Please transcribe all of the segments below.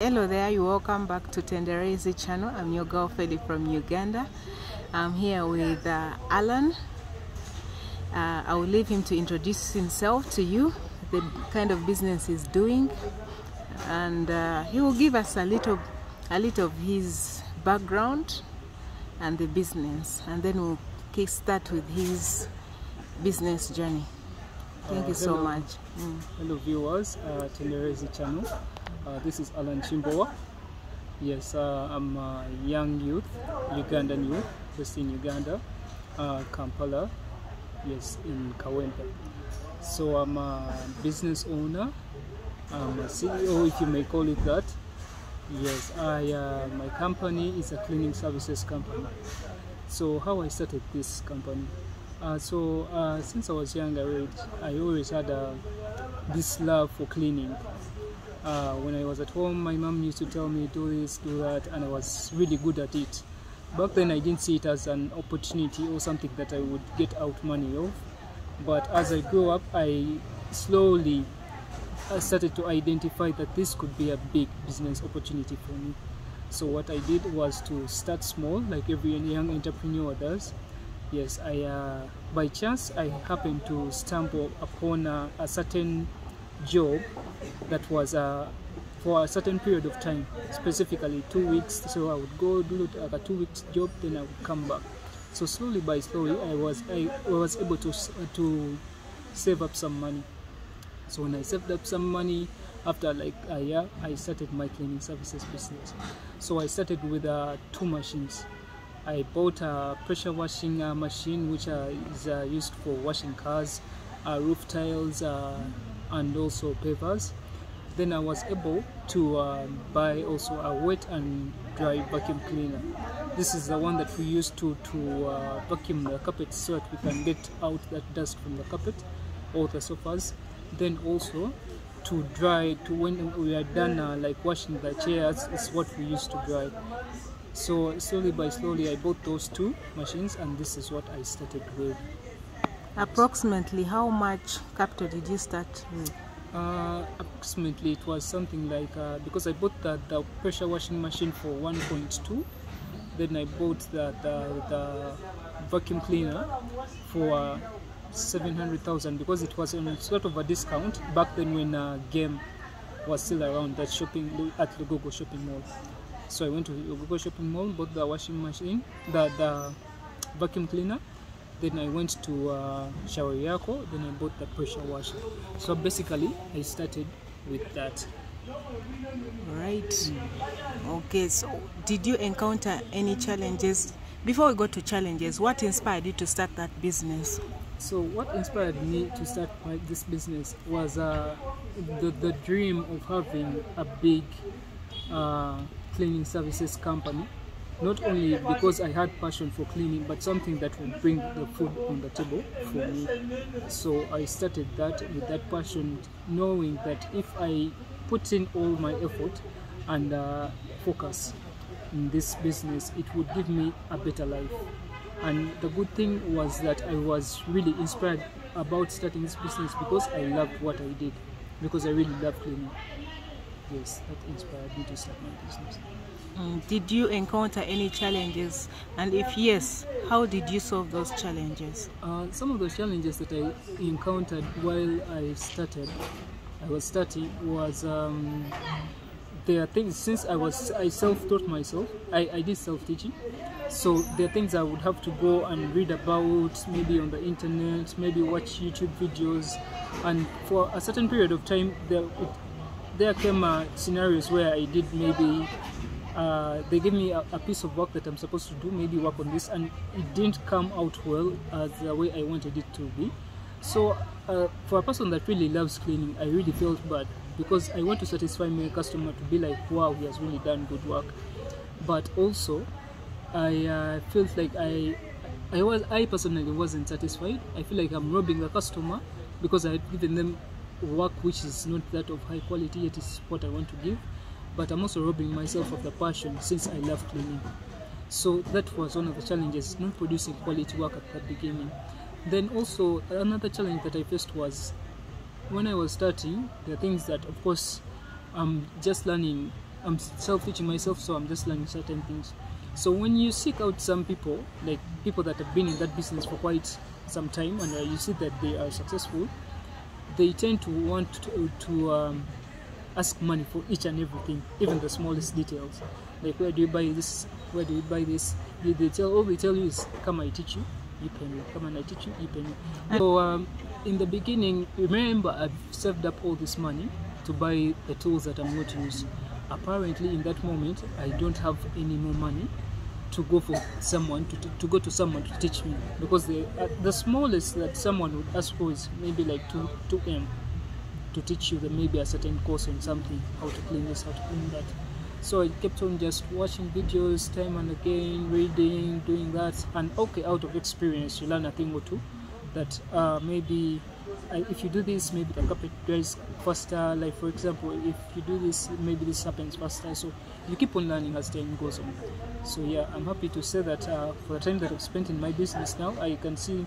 Hello there, you welcome back to Tendereize channel. I'm your girl Feli from Uganda. I'm here with Alan. I will leave him to introduce himself to you, the kind of business he's doing, and he will give us a little of his background and the business, and then we'll kickstart with his business journey. Thank you so much. Hello viewers, Tendereize channel. This is Alan Chimbowa. Yes, I'm a young youth, Ugandan youth, based in Uganda, Kampala, yes, in Kawempe. So I'm a business owner, I'm a CEO, if you may call it that. Yes, my company is a cleaning services company. So how I started this company? Since I was younger, I always had this love for cleaning. When I was at home, my mom used to tell me do this, do that, and I was really good at it. Back then I didn't see it as an opportunity or something that I would get out money of. But as I grew up, I slowly started to identify that this could be a big business opportunity for me. So what I did was to start small, like every young entrepreneur does. Yes, by chance I happened to stumble upon a certain job that was for a certain period of time, specifically 2 weeks. So I would go do like a 2 weeks job, then I would come back. So slowly by slowly I was able to save up some money. So when I saved up some money, after like a year, I started my cleaning services business. So I started with 2 machines. I bought a pressure washing machine, which is used for washing cars, roof tiles, and also pavers. Then I was able to buy also a wet and dry vacuum cleaner. This is the one that we use to vacuum the carpet so that we can get out that dust from the carpet or the sofas. Then also to dry, when we are done like washing the chairs, is what we use to dry. So slowly by slowly I bought those 2 machines, and this is what I started with. Approximately how much capital did you start with? Approximately it was something like, because I bought the pressure washing machine for 1.2, then I bought the vacuum cleaner for 700,000, because it was on sort of a discount back then when game was still around, that shopping at the Google shopping mall. So I went to the Google shopping mall, bought the washing machine, the vacuum cleaner. Then I went to Shauri Yako, then I bought the pressure washer. So basically, I started with that. Right. Okay, so did you encounter any challenges? Before we go to challenges, what inspired you to start that business? So what inspired me to start this business was the dream of having a big cleaning services company. Not only because I had passion for cleaning, but something that would bring the food on the table for me. So I started that with that passion, knowing that if I put in all my effort and focus in this business, it would give me a better life. And the good thing was that I was really inspired about starting this business because I loved what I did, because I really love cleaning. Yes, that inspired me to start my business. Did you encounter any challenges? And if yes, how did you solve those challenges? Some of those challenges that I encountered while I was starting was there are things, since I self-taught myself, I did self-teaching. So there are things I would have to go and read about, maybe on the internet, maybe watch YouTube videos, and for a certain period of time there came scenarios where I did maybe they gave me a piece of work that I'm supposed to do, maybe work on this, and it didn't come out well as the way I wanted it to be. So for a person that really loves cleaning, I really felt bad, because I want to satisfy my customer to be like, wow, he has really done good work. But also I felt like I personally wasn't satisfied. I feel like I'm robbing the customer, because I had given them work which is not that of high quality, yet is what I want to give. But I'm also robbing myself of the passion, since I love cleaning. So that was one of the challenges, not producing quality work at the beginning. Then also another challenge that I faced was when I was starting, the things that, of course, I'm just learning I'm self-teaching myself, so I'm just learning certain things. So when you seek out some people, like people that have been in that business for quite some time, and you see that they are successful, they tend to want to ask money for each and everything, even the smallest details. Like, where do you buy this? Where do you buy this? All they tell you is, come, I teach you, you pay me. Come and I teach you, you pay me. So in the beginning, remember, I've saved up all this money to buy the tools that I'm going to use. Apparently, in that moment, I don't have any more money to go for someone to go to someone to teach me, because the smallest that someone would ask for is maybe like 2M to teach you maybe a certain course on something, how to clean this, how to clean that. So I kept on just watching videos time and again, reading, doing that, and okay, out of experience you learn a thing or two that maybe if you do this, maybe the carpet dries faster. Like, for example, if you do this, maybe this happens faster. So you keep on learning as time goes on. So yeah, I'm happy to say that for the time that I've spent in my business now, I can see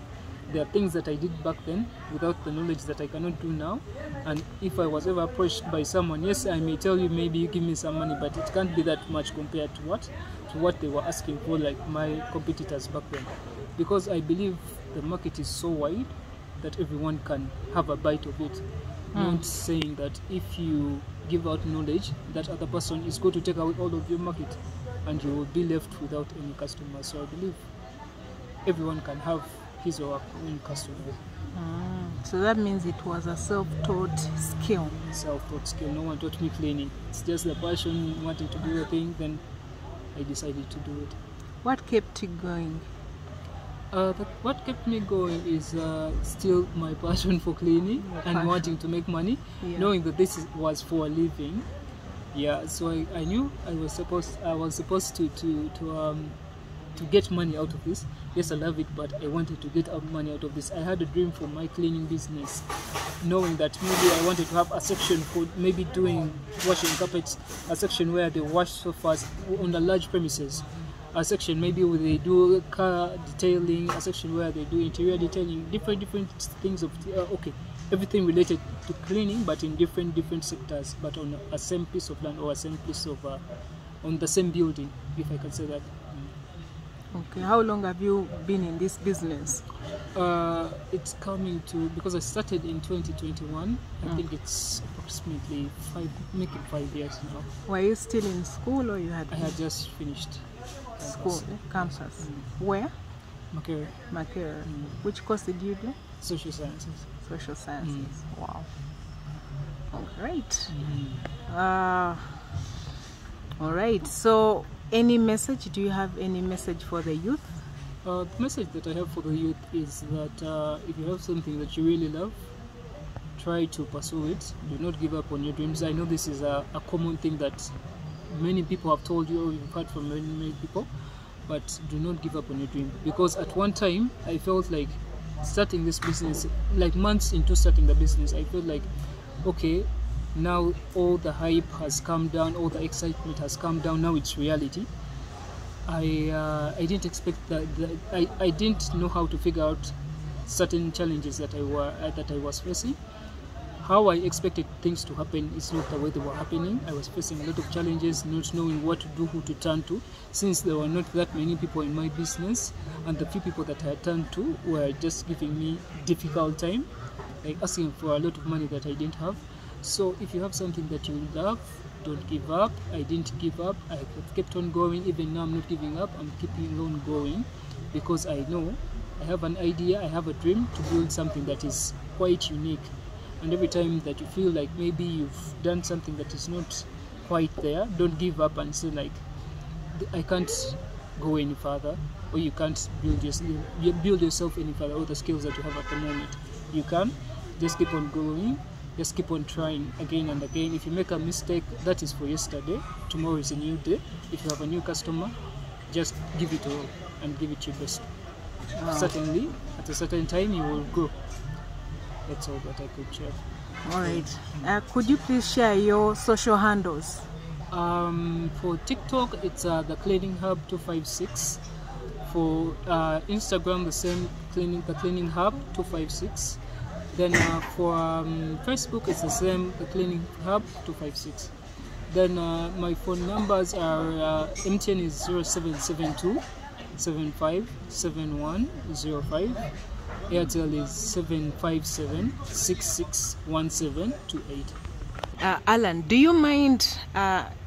there are things that I did back then without the knowledge that I cannot do now. And if I was ever approached by someone, yes, I may tell you, maybe you give me some money, but it can't be that much compared to what they were asking for, like my competitors back then. Because I believe the market is so wide that everyone can have a bite of it. Not saying that if you give out knowledge, that other person is going to take away all of your market and you will be left without any customers. So I believe everyone can have his or her own customer. So that means it was a self-taught skill. Self-taught skill. No one taught me cleaning. It's just the passion, wanting to do a thing, then I decided to do it. What kept you going? What kept me going is still my passion for cleaning and wanting to make money, knowing that this was for a living. Yeah, so I knew I was supposed to get money out of this. Yes, I love it, but I wanted to get money out of this. I had a dream for my cleaning business, knowing that maybe I wanted to have a section for maybe doing washing carpets, a section where they wash sofas on a large premises, a section maybe where they do car detailing, a section where they do interior detailing, different things of everything related to cleaning, but in different sectors, but on a same piece of land or a same piece of on the same building, if I can say that. Okay, how long have you been in this business? It's coming to, because I started in 2021, I think it's approximately 5 years now. Were you still in school or you had? I had just finished school, campus. Where? Makerere. Which course did you do? Social sciences. Social sciences. Wow. Oh, great. All right. So, any message? Do you have any message for the youth? The message that I have for the youth is that if you have something that you really love, try to pursue it. Do not give up on your dreams. I know this is a common thing that many people have told you, or you've heard from many people, but do not give up on your dream. Because at one time, I felt like starting this business, like months into starting the business, I felt like, okay, now all the hype has come down, all the excitement has come down, now it's reality. I didn't expect that, I didn't know how to figure out certain challenges that I was facing. How I expected things to happen is not the way they were happening. I was facing a lot of challenges, not knowing what to do, who to turn to, since there were not that many people in my business, and the few people that I had turned to were just giving me difficult time, like asking for a lot of money that I didn't have. So if you have something that you love, don't give up. I didn't give up. I kept on going. Even now I'm not giving up. I'm keeping on going because I know I have an idea, I have a dream to build something that is quite unique. And every time that you feel like maybe you've done something that is not quite there, don't give up and say like, I can't go any further, or you can't build yourself any further, or the skills that you have at the moment. You can just keep on going, just keep on trying again and again. If you make a mistake, that is for yesterday. Tomorrow is a new day. If you have a new customer, just give it all and give it your best. Certainly, at a certain time, you will grow. That's all that I could share. All right. Could you please share your social handles? For TikTok, it's the Cleaning Hub 256. For Instagram, the same the Cleaning Hub 256. Then for Facebook, it's the same, the Cleaning Hub 256. Then my phone numbers are MTN is 0772 757105. Airtel is 757 661728. Alan, do you mind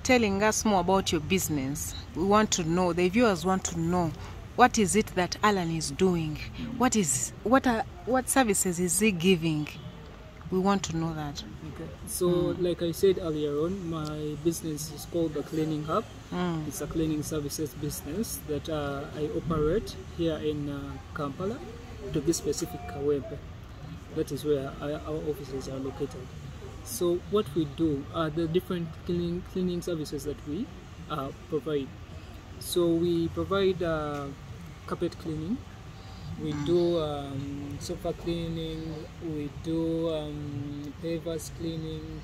telling us more about your business? We want to know, the viewers want to know, what is it that Alan is doing? What services is he giving? We want to know that. Okay. So, like I said earlier on, my business is called the Cleaning Hub. It's a cleaning services business that I operate here in Kampala, to be specific, Kawempe. That is where our offices are located. So what we do are the different cleaning services that we provide. So we provide carpet cleaning, we do sofa cleaning, we do pavers cleaning,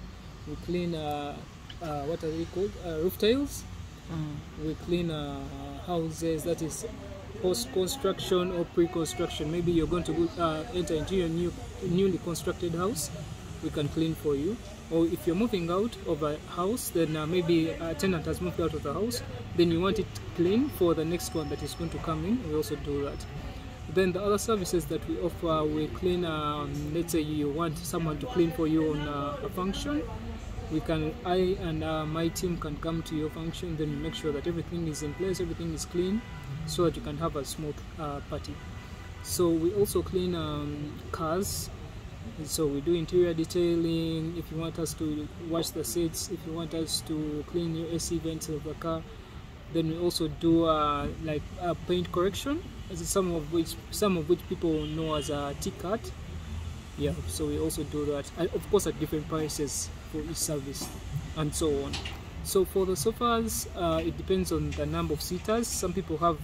we clean what are they called? Roof tiles. We clean houses, that is post-construction or pre-construction. Maybe you're going to enter into your newly constructed house, we can clean for you. Or if you're moving out of a house, then maybe a tenant has moved out of the house, then you want it clean for the next one that is going to come in, we also do that. Then the other services that we offer, we clean, let's say you want someone to clean for you on a function, I and my team can come to your function, then we make sure that everything is in place, everything is clean, so that you can have a smooth party. So we also clean cars. So we do interior detailing. If you want us to wash the seats, if you want us to clean your AC vents of the car, then we also do like paint correction, some of which people know as a T-cut. Yeah, so we also do that, of course at different prices for each service and so on. So for the sofas, it depends on the number of seaters. Some people have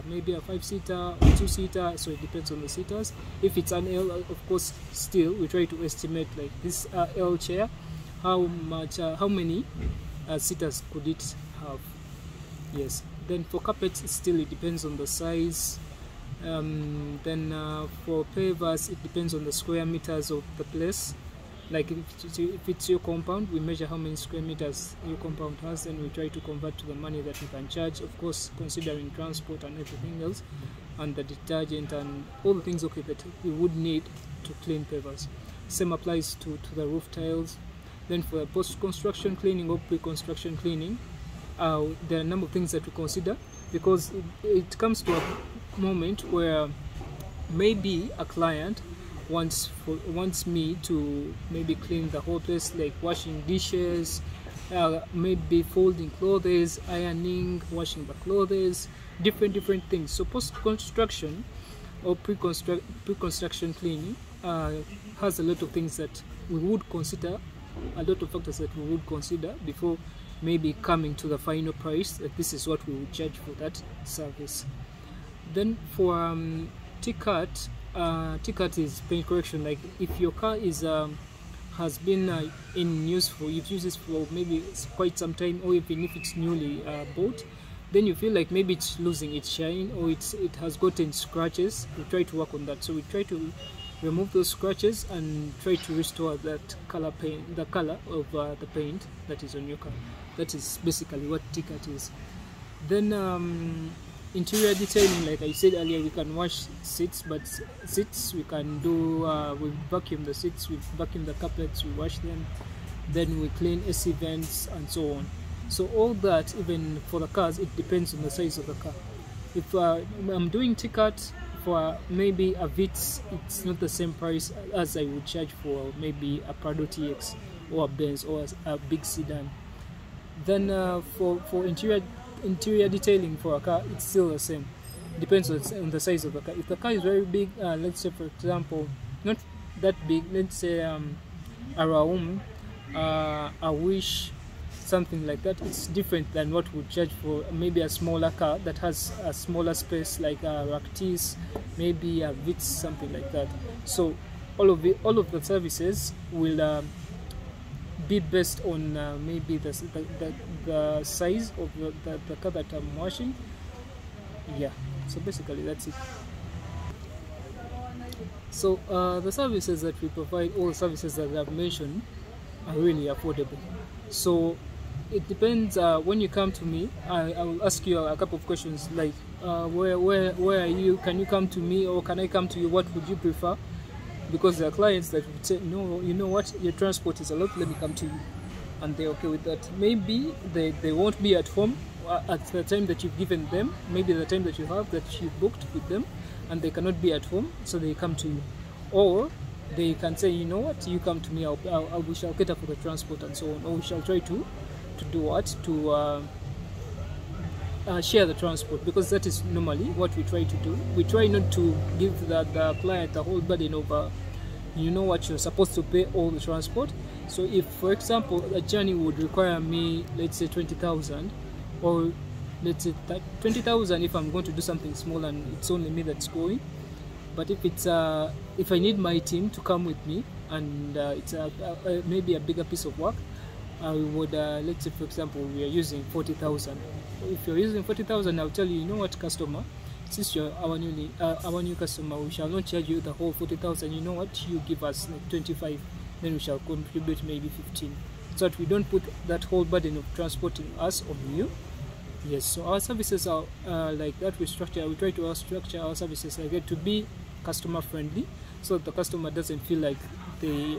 maybe a 5-seater or 2-seater, so it depends on the seaters. If it's an L, of course, still we try to estimate, like this L chair, how many seaters could it have. Yes. Then for carpets, still it depends on the size. Then for pavers, it depends on the square meters of the place. Like if it's your compound, we measure how many square meters your compound has, and we try to convert to the money that we can charge, of course considering transport and everything else, and the detergent and all the things that we would need to clean pavers. Same applies to the roof tiles. Then for post-construction cleaning or pre-construction cleaning, there are a number of things that we consider, because it comes to a moment where maybe a client wants me to maybe clean the whole place, like washing dishes, maybe folding clothes, ironing, washing the clothes, different things. So post-construction or pre-construction cleaning has a lot of things that we would consider, a lot of factors that we would consider before maybe coming to the final price that this is what we would charge for that service. Then for T-cut, T-cut is paint correction. Like if your car is has been in use for, you've used this for maybe quite some time, or even if it's newly bought, then you feel like maybe it's losing its shine, or it has gotten scratches, we try to work on that. So we try to remove those scratches and try to restore that color paint, the color of the paint that is on your car. That is basically what T-cut is. Then interior detailing, like I said earlier, we can wash seats, but seats we can do, we vacuum the seats, we vacuum the carpets, we wash them, then we clean AC vents and so on. So all that, even for the cars, it depends on the size of the car. If I'm doing T-cut for maybe a Vitz, it's not the same price as I would charge for maybe a Prado TX or a Benz or a big sedan. Then for interior detailing for a car, it's still the same. Depends on the size of the car. If the car is very big, let's say for example, not that big, let's say a Raum, a Wish, something like that, it's different than what we charge for maybe a smaller car that has a smaller space, like a Raktis, maybe a Vitz, something like that. So all of the services will be based on maybe the size of the car that I'm washing. Yeah, so basically that's it. So the services that we provide, all the services that I've mentioned, are really affordable. So it depends. When you come to me, I will ask you a couple of questions like, where are you? Can you come to me, or can I come to you? What would you prefer? Because there are clients that would say, no, you know what, your transport is a lot, let me come to you, and they're okay with that. Maybe they won't be at home at the time that you've given them, maybe the time that you have that you've booked with them, and they cannot be at home, so they come to you. Or they can say, you know what, you come to me, we shall cater for the transport and so on, or we shall try to do what, to share the transport, because that is normally what we try to do. We try not to give the client the whole burden of you know what, you're supposed to pay all the transport. So if, for example, a journey would require me, let's say 20,000, or let's say 20,000 if I'm going to do something small and it's only me that's going. But if it's if I need my team to come with me, and it's maybe a bigger piece of work, I would let's say, for example, we are using 40,000. If you're using 40,000, I'll tell you, you know what, customer, since you're our new customer, we shall not charge you the whole 40,000. You know what, you give us like 25, then we shall contribute maybe 15, so that we don't put that whole burden of transporting us on you. Yes, so our services are like that. We try to structure our services like that to be customer friendly, so that the customer doesn't feel like they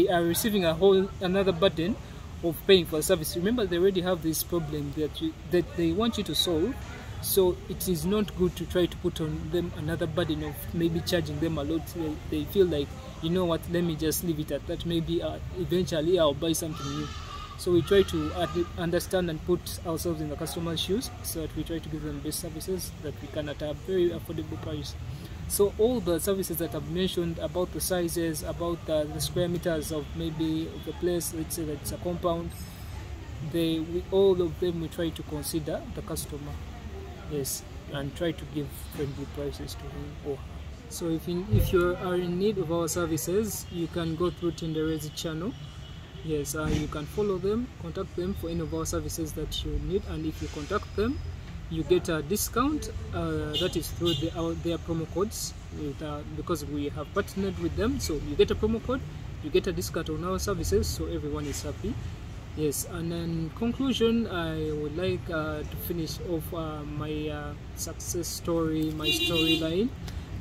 are receiving another burden of paying for a service. Remember, they already have this problem that they want you to solve, so it is not good to try to put on them another burden of maybe charging them a lot. They feel like, you know what, let me just leave it at that, maybe eventually I'll buy something new. So we try to understand and put ourselves in the customer's shoes, so that we try to give them best services that we can at a very affordable price. So all the services that I've mentioned, about the sizes, about the square meters of maybe of the place, let's say that it's a compound, all of them we try to consider the customer, yes, and try to give friendly prices to him or her. So if you are in need of our services, you can go through Tendereize channel. Yes, you can follow them, contact them for any of our services that you need, and if you contact them, you get a discount that is through their promo codes, because we have partnered with them. So you get a promo code, you get a discount on our services, so everyone is happy. Yes, and in conclusion, I would like to finish off my success story, my storyline,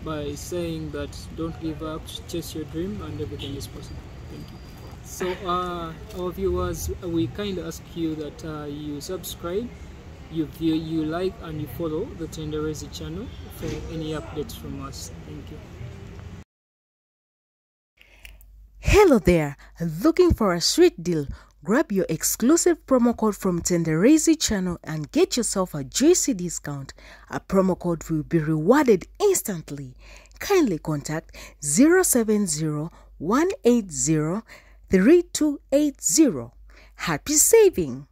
by saying that don't give up, chase your dream, and everything is possible. Thank you. So our viewers, we kindly ask you that you subscribe, you like, and you follow the Tendereize channel for any updates from us. Thank you. Hello there, looking for a sweet deal? Grab your exclusive promo code from Tendereize channel and get yourself a juicy discount. A promo code will be rewarded instantly. Kindly contact 070-180-3280. Happy saving!